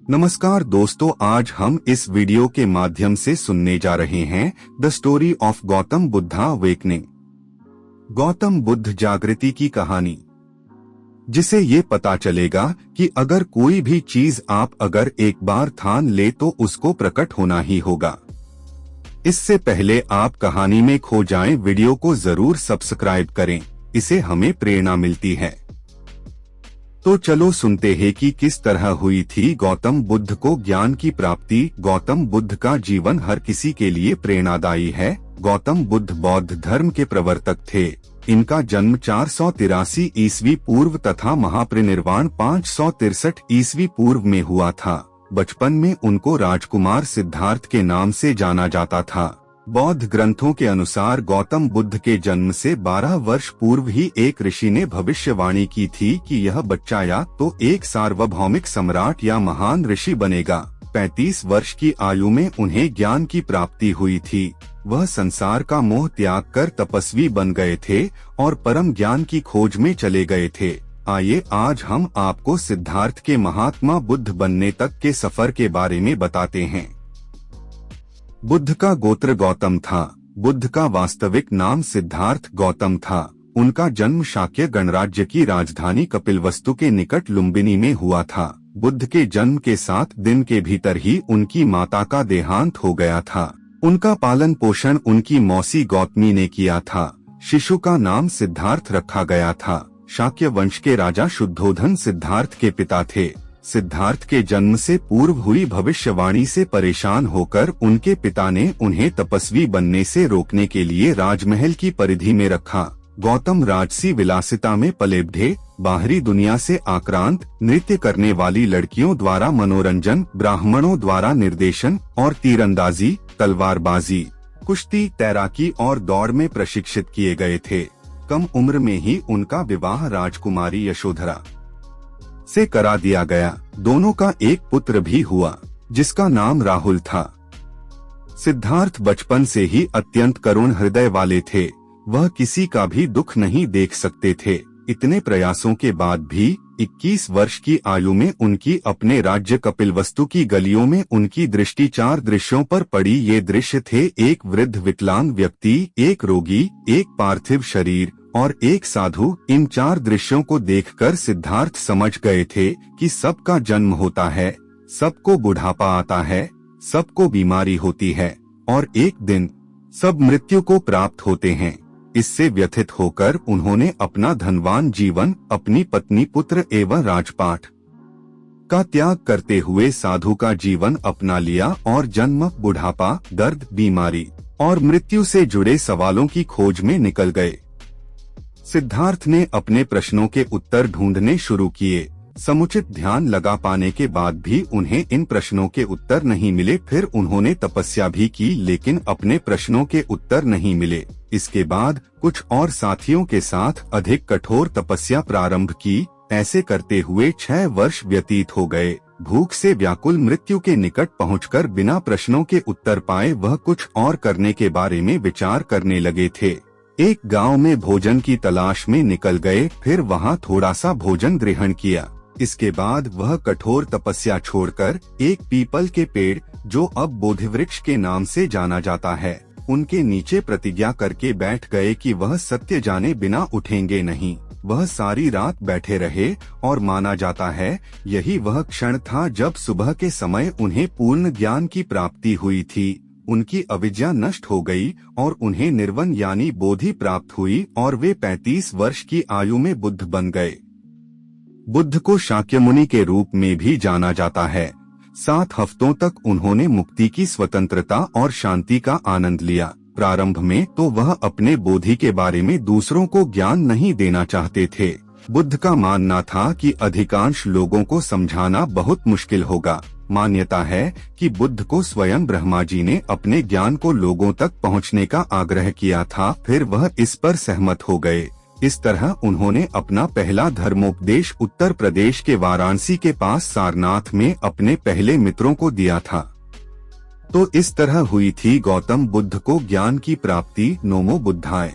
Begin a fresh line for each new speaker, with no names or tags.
नमस्कार दोस्तों, आज हम इस वीडियो के माध्यम से सुनने जा रहे हैं the story of Gautam Buddha awakening, Gautam Buddha जागृति की कहानी, जिसे ये पता चलेगा कि अगर कोई भी चीज आप अगर एक बार ठान ले तो उसको प्रकट होना ही होगा। इससे पहले आप कहानी में खो जाएं, वीडियो को जरूर सब्सक्राइब करें, इसे हमें प्रेरणा मिलती है। तो चलो सुनते हैं कि किस तरह हुई थी गौतम बुद्ध को ज्ञान की प्राप्ति। गौतम बुद्ध का जीवन हर किसी के लिए प्रेरणादायी है। गौतम बुद्ध बौद्ध धर्म के प्रवर्तक थे। इनका जन्म 483 ईस्वी पूर्व तथा महापरिनिर्वाण 563 ईस्वी पूर्व में हुआ था। बचपन में उनको राजकुमार सिद्धार्थ के नाम से जाना जाता था। बौद्ध ग्रंथों के अनुसार गौतम बुद्ध के जन्म से 12 वर्ष पूर्व ही एक ऋषि ने भविष्यवाणी की थी कि यह बच्चा या तो एक सार्वभौमिक सम्राट या महान ऋषि बनेगा। 35 वर्ष की आयु में उन्हें ज्ञान की प्राप्ति हुई थी। वह संसार का मोह त्याग कर तपस्वी बन गए थे और परम ज्ञान की खोज में चले गए थे। आइए आज हम आपको सिद्धार्थ के महात्मा बुद्ध बनने तक के सफर के बारे में बताते हैं। बुद्ध का गोत्र गौतम था। बुद्ध का वास्तविक नाम सिद्धार्थ गौतम था। उनका जन्म शाक्य गणराज्य की राजधानी कपिलवस्तु के निकट लुम्बिनी में हुआ था। बुद्ध के जन्म के 7 दिन के भीतर ही उनकी माता का देहांत हो गया था। उनका पालन पोषण उनकी मौसी गौतमी ने किया था। शिशु का नाम सिद्धार्थ रखा गया था। शाक्य वंश के राजा शुद्धोधन सिद्धार्थ के पिता थे। सिद्धार्थ के जन्म से पूर्व हुई भविष्यवाणी से परेशान होकर उनके पिता ने उन्हें तपस्वी बनने से रोकने के लिए राजमहल की परिधि में रखा। गौतम राजसी विलासिता में पले बढ़े। बाहरी दुनिया से आक्रांत, नृत्य करने वाली लड़कियों द्वारा मनोरंजन, ब्राह्मणों द्वारा निर्देशन और तीरंदाजी, तलवारबाजी, कुश्ती, तैराकी और दौड़ में प्रशिक्षित किए गए थे। कम उम्र में ही उनका विवाह राजकुमारी यशोधरा से करा दिया गया। दोनों का एक पुत्र भी हुआ जिसका नाम राहुल था। सिद्धार्थ बचपन से ही अत्यंत करुण हृदय वाले थे। वह किसी का भी दुख नहीं देख सकते थे। इतने प्रयासों के बाद भी 21 वर्ष की आयु में उनकी अपने राज्य कपिलवस्तु की गलियों में उनकी दृष्टि 4 दृश्यों पर पड़ी। ये दृश्य थे एक वृद्ध विकलांग व्यक्ति, एक रोगी, एक पार्थिव शरीर और एक साधु। इन 4 दृश्यों को देखकर सिद्धार्थ समझ गए थे कि सबका जन्म होता है, सबको बुढ़ापा आता है, सबको बीमारी होती है और एक दिन सब मृत्यु को प्राप्त होते हैं। इससे व्यथित होकर उन्होंने अपना धनवान जीवन, अपनी पत्नी, पुत्र एवं राजपाट का त्याग करते हुए साधु का जीवन अपना लिया और जन्म, बुढ़ापा, दर्द, बीमारी और मृत्यु से जुड़े सवालों की खोज में निकल गए। सिद्धार्थ ने अपने प्रश्नों के उत्तर ढूंढने शुरू किए। समुचित ध्यान लगा पाने के बाद भी उन्हें इन प्रश्नों के उत्तर नहीं मिले। फिर उन्होंने तपस्या भी की लेकिन अपने प्रश्नों के उत्तर नहीं मिले। इसके बाद कुछ और साथियों के साथ अधिक कठोर तपस्या प्रारंभ की। ऐसे करते हुए 6 वर्ष व्यतीत हो गए। भूख से व्याकुल मृत्यु के निकट पहुंचकर बिना प्रश्नों के उत्तर पाए वह कुछ और करने के बारे में विचार करने लगे थे। एक गांव में भोजन की तलाश में निकल गए। फिर वहां थोड़ा सा भोजन ग्रहण किया। इसके बाद वह कठोर तपस्या छोड़कर एक पीपल के पेड़, जो अब बोधिवृक्ष के नाम से जाना जाता है, उनके नीचे प्रतिज्ञा करके बैठ गए कि वह सत्य जाने बिना उठेंगे नहीं। वह सारी रात बैठे रहे और माना जाता है यही वह क्षण था जब सुबह के समय उन्हें पूर्ण ज्ञान की प्राप्ति हुई थी। उनकी अविद्या नष्ट हो गई और उन्हें निर्वाण यानी बोधि प्राप्त हुई और वे 35 वर्ष की आयु में बुद्ध बन गए। बुद्ध को शाक्य मुनि के रूप में भी जाना जाता है। 7 हफ्तों तक उन्होंने मुक्ति की स्वतंत्रता और शांति का आनंद लिया। प्रारंभ में तो वह अपने बोधि के बारे में दूसरों को ज्ञान नहीं देना चाहते थे। बुद्ध का मानना था कि अधिकांश लोगों को समझाना बहुत मुश्किल होगा। मान्यता है कि बुद्ध को स्वयं ब्रह्मा जी ने अपने ज्ञान को लोगों तक पहुंचने का आग्रह किया था। फिर वह इस पर सहमत हो गए। इस तरह उन्होंने अपना पहला धर्मोपदेश उत्तर प्रदेश के वाराणसी के पास सारनाथ में अपने पहले मित्रों को दिया था। तो इस तरह हुई थी गौतम बुद्ध को ज्ञान की प्राप्ति। नमो बुद्धाय।